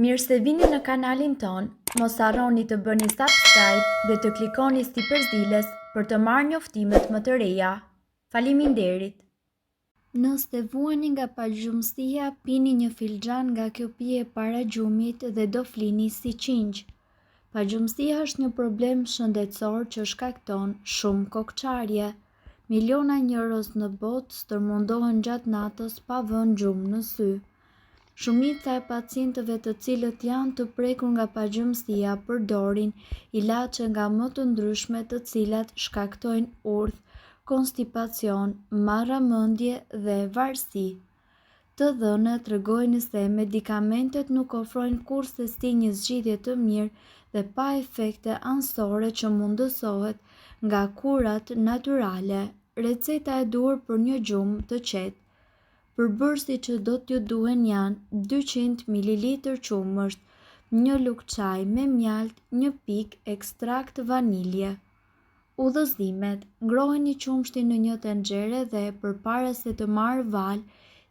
Mirë se vini në kanalin ton, mos harroni të bëni subscribe dhe të klikoni si përzdiles për të marrë njoftimet më të reja. Faleminderit! Nëse vuani nga paqëmësia, pini një filxhan nga kjo pije para gjumit dhe do flini si qingj. Paqëmësia është një problem shëndetësor që shkakton shumë kokçarje. Miliona njerëz në botë stërmundohen gjatë natës pa vënë gjumë në sy. Shumica e pacientëve të cilët janë të prekur nga paqëmësia përdorin ilaçe nga më të ndryshme të cilat shkaktojnë urdhë, konstipacion, marrëmendje dhe varësi. Të dhënat tregojnë se medikamentet nuk ofrojnë kurrësesi një zgjidhje të mirë dhe pa efekte anësore që mundësohet nga kurat natyrale. Receta e duhur për një gjumë të qetë. Përbërësit që do t'ju duhen janë 200 ml qumësht, një lugë çaj me mjalt, një pikë ekstrakt vanilje. Udhëzimet: ngroheni qumshtin në një tenxhere dhe përpara se të marrë val,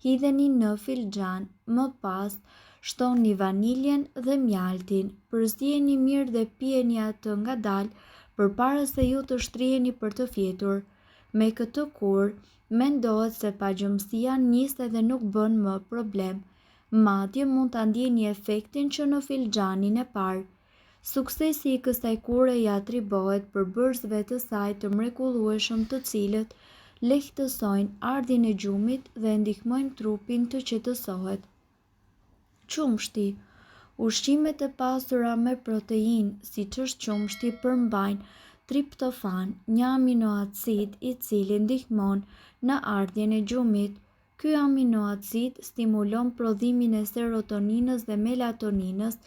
hidheni në filxhan. Më pas, shtoni vaniljen dhe mjaltin. Përzieni mirë dhe pijeni atë ngadalë përpara se ju të shtriheni për të fjetur. Me këtë kurrë, mendohet se paqëmësia nis dhe nuk bën më problem. Madje mund ta ndjeni efektin që në filxhanin e parë. Suksesi i kësaj kure i atribohet përbërësve të saj të mrekullueshëm të cilët lehtësojnë ardhin e gjumit dhe ndihmojnë trupin të qetësohet. Qumshti. Ushqimet e pasura me proteinë, siç është qumshti, përmbajnë triptofan, një aminoacid i cili ndihmon në ardhjen e gjumit. Ky aminoacid stimulon prodhimin e serotoninës dhe melatoninës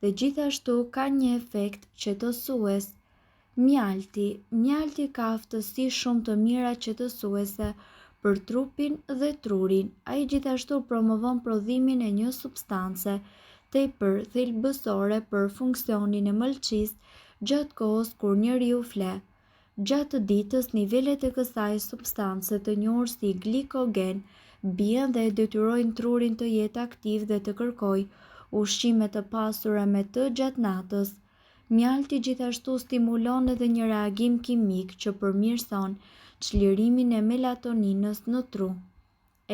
dhe gjithashtu ka një efekt qetësues. Mjalti. Mjalti ka aftësi shumë të mira qetësuese për trupin dhe trurin. Ai gjithashtu promovon prodhimin e një substance tepër thelbësore për funksionin e mëlçisë gjatë kohës kur njeriu fle. Gjatë ditës, nivelet e kësaj substance të njohur si glikogen bien dhe detyrojnë trurin të jetë aktiv dhe të kërkojë ushqime të pasura me të gjatë natës. Mjalti gjithashtu stimulon edhe një reagim kimik që përmirëson çlirimin e melatoninës në tru.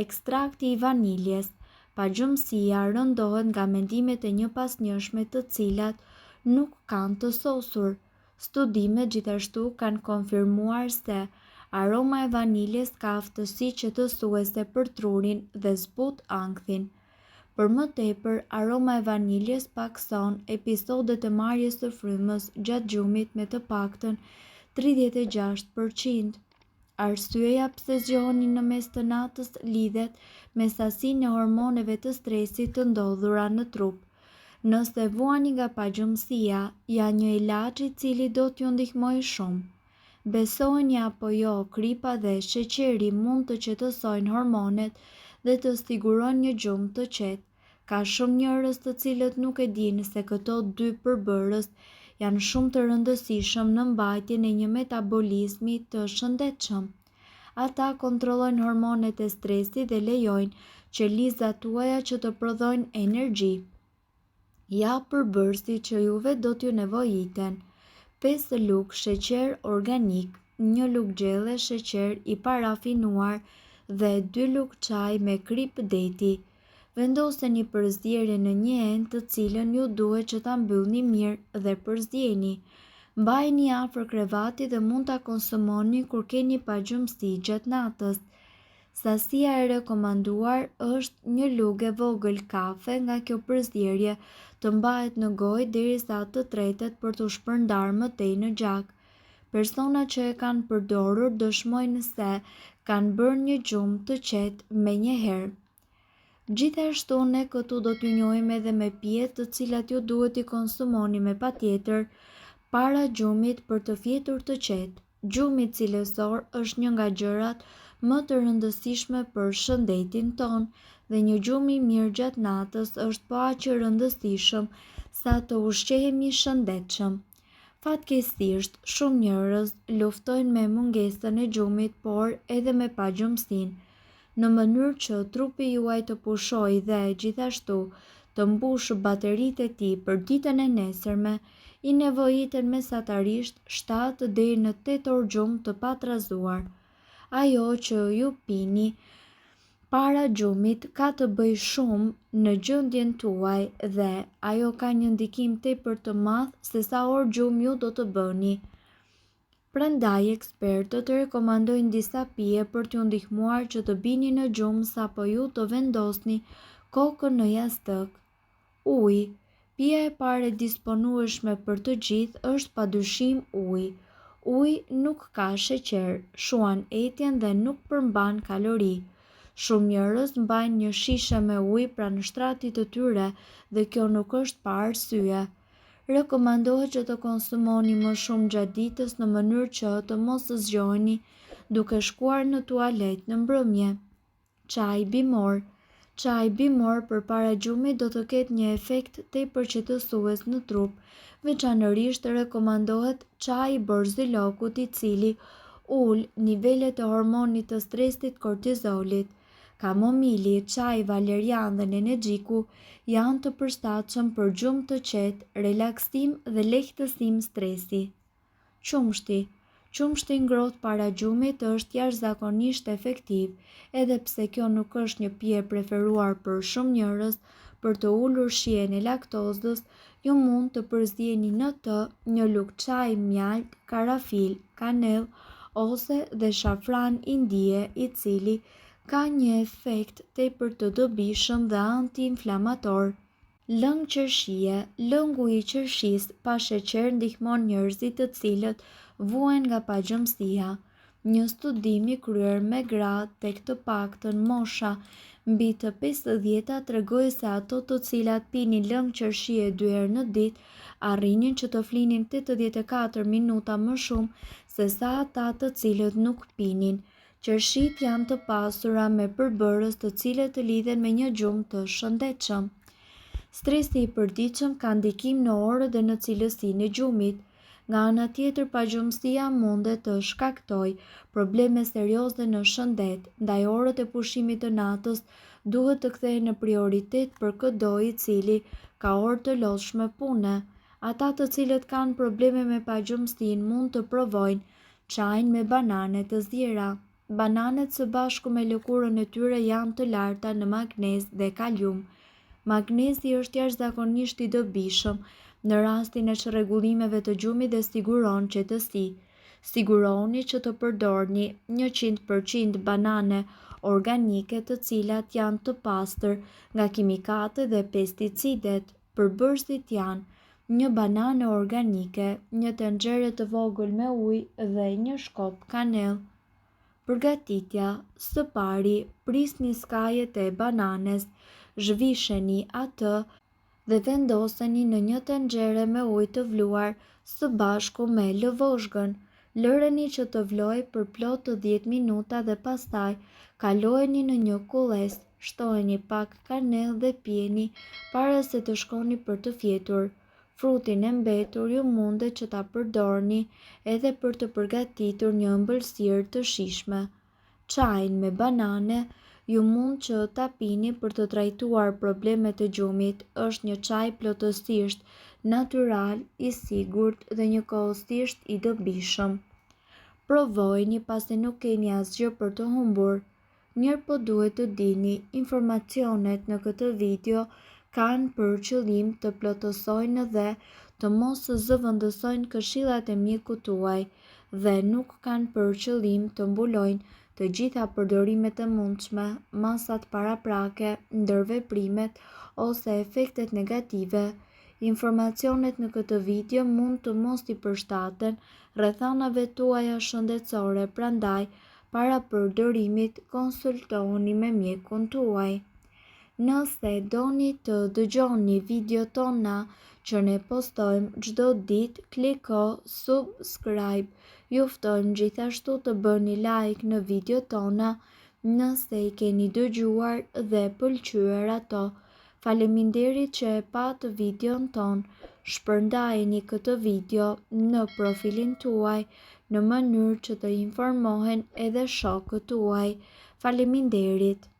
Ekstrakti i vaniljes. Paqëmësia rëndohet nga mendimet e njëpasnjëshme të cilat nuk kanë të sosur. Studimet gjithashtu kanë konfirmuar se aroma e vaniljes ka aftësi qetësuese për trurin dhe zbut ankthin. Për më tepër, aroma e vaniljes pakson episodet e marrjes së frymës gjatë gjumit me të paktën 36%. Arsyeja pse zgjoheni në mes të natës lidhet me sasinë e hormoneve të stresit të ndodhura në trup. Nëse vuani nga paqëmësia, janë një ilaç i cili do t'ju ndihmojë shumë. Besojeni apo jo, kripa dhe sheqeri mund të qetësojnë hormonet dhe të sigurojnë një gjumë të qetë. Ka shumë njerëz të cilët nuk e dinë se këto dy përbërës janë shumë të rëndësishëm në mbajtjen e një metabolizmi të shëndetshëm. Ata kontrollojnë hormonet e stresit dhe lejojnë qelizat tuaja që të prodhojnë energji. Ja përbërësi që juve do t'ju nevojiten: 5 lugë sheqer organik, 1 lugë gjelle sheqer i parafinuar dhe 2 lugë çaj me krip deti. Vendoseni përzierje në një enë të cilën ju duhet që ta mbyllni mirë dhe përzjeni. Mbajeni afër krevatit dhe mund ta konsumoni kur keni paqëmësi gjatë natës. Sasia e rekomanduar është 1 lugë e vogël kafe nga kjo përzierje të mbahet në gojë derisa të tretet për t'u shpërndarë më tej në gjak. Personat që e kanë përdorur dëshmojnë se kanë bërë një gjumë të qetë menjëherë. Gjithashtu ne këtu do t'ju njohim edhe me pijet të cilat ju duhet i konsumoni me patjetër para gjumit për të fjetur të qetë. Gjumi cilësor është një nga gjërat më të rëndësishme për shëndetin ton dhe një gjumë i mirë gjatë natës është po aq i rëndësishëm sa të ushqehemi shëndetshëm. Fatkeqësisht, shumë njerëz luftojnë me mungesën e gjumit, por edhe me paqëmësinë, në mënyrë që trupi juaj të pushojë dhe gjithashtu të mbushë bateritë e tij për ditën e nesërme, I nevojiten mesatarisht 7 deri në 8 orë gjumë të patrazuar. Ajo që ju pini para gjumit ka të bëjë shumë në gjendjen tuaj dhe ajo ka një ndikim tepër të madh se sa orë gjumë ju do të bëni. Prandaj ekspertët rekomandojnë disa pije për t'ju ndihmuar që të bini në gjumë sapo ju të vendosni kokën në jastëk. Uji. Pija e parë e disponueshme për të gjithë është padyshim uji. Uji nuk ka sheqer, shuan etjen dhe nuk përmban kalori. Shumë njerëz mbajnë një shishe me ujë pranë shtratit të tyre dhe kjo nuk është pa arsye. Rekomandohet që të konsumoni më shumë gjatë ditës në mënyrë që të mos zgjoheni duke shkuar në tualet në mbrëmje. Çaji bimor. Çaji bimor përpara gjumit do të ketë një efekt tepër qetësues në trup. Veçanërisht rekomandohet çaji I borzilokut I cili ul nivelet e hormonit të stresit kortizolit. Kamomili, çaji valerian dhe nenexhiku janë të përshtatshëm për gjumë të qetë, relaksim dhe lehtësim stresi. Qumshti. Qumshti ngrohtë para gjumit është jashtëzakonisht efektiv, edhe pse kjo nuk është një pije preferuar për shumë njerëz, për të ulur shijen e laktozës, ju mund të përzjeni në të një lugë çaji mjalt, karafil, kanellë ose dhe shafran indie I cili ka një efekt tepër të dobishëm dhe antiinflamator. Lëng qershie. Lëngu I qershisë pa sheqer ndihmon njerëzit të cilët vuajnë nga pagjumësia. Një studim I kryer me gra tek të paktën mosha mbi të 50-ta tregoi se ato të cilat pinin lëng qershie 2 herë në ditë arrinin që të flinin 84 minuta më shumë se sa ata të cilët nuk pinin. Qershitë janë të pasura me përbërës të cilët të lidhen me një gjumë të shëndetshëm. Stresi I përditshëm ka ndikim në orën dhe në cilësinë e gjumit. Nga ana tjetër, pagjumësia mundet të shkaktojë probleme serioze në shëndet, ndaj orët e pushimit të natës duhet të kthehen në prioritet për çdo I cili ka orë të lodhshme pune. Ata të cilët kanë probleme me pagjumësinë mund të provojnë çajin me banane të zjera. Bananet së bashku me lëkurën e tyre janë të larta në magnez dhe kalium. Magnezi është jashtëzakonisht I dobishëm në rastin e çrregullimeve të gjumit dhe siguron qetësi. Siguroni që të përdorni 100% banane organike të cilat janë të pastër nga kimikate dhe pesticidet. Përbërësit janë 1 banane organike, 1 tenxhere të vogël me ujë dhe 1 shkop kanellë. Përgatitja. Së pari, prisni skajet e bananes, zhvisheni atë dhe vendoseni në 1 tenxhere me ujë të vluar së bashku me lëvozhgën. Lëreni që të vlojë për plot të 10 minuta dhe pastaj kalojeni në një kulles, shtoheni pak kanellë dhe pijeni para se të shkoni për të fjetur. Frutin e mbetur ju mundet që ta përdorni edhe për të përgatitur një ëmbëlsirë të shijshme. Çajin me banane ju mund që ta pini për të trajtuar problemet e gjumit. Është një çaj plotësisht natyral, I sigurt dhe njëkohësisht I dobishëm. Provojini pasi nuk keni asgjë për të humbur. Mirëpo duhet të dini, informacionet në këtë video kanë për qëllim të plotësojnë dhe të mos zëvendësojnë këshillat e mjekut tuaj dhe nuk kanë për qëllim të mbulojnë të gjitha përdorimet e mundshme, masat paraprake, ndërveprimet ose efektet negative. Informacionet në këtë video mund të mos I përshtaten rrethanave tuaja shëndetësore, prandaj para përdorimit konsultohuni me mjekun tuaj. Nëse doni të dëgjoni video tona që ne postojmë çdo ditë, kliko subscribe. Ju ftojmë gjithashtu të bëni like në video tona nëse I keni dëgjuar dhe pëlqyer ato. Faleminderit që e pat videon ton. Shpërndajeni këtë video në profilin tuaj në mënyrë që të informohen edhe shokët tuaj. Faleminderit.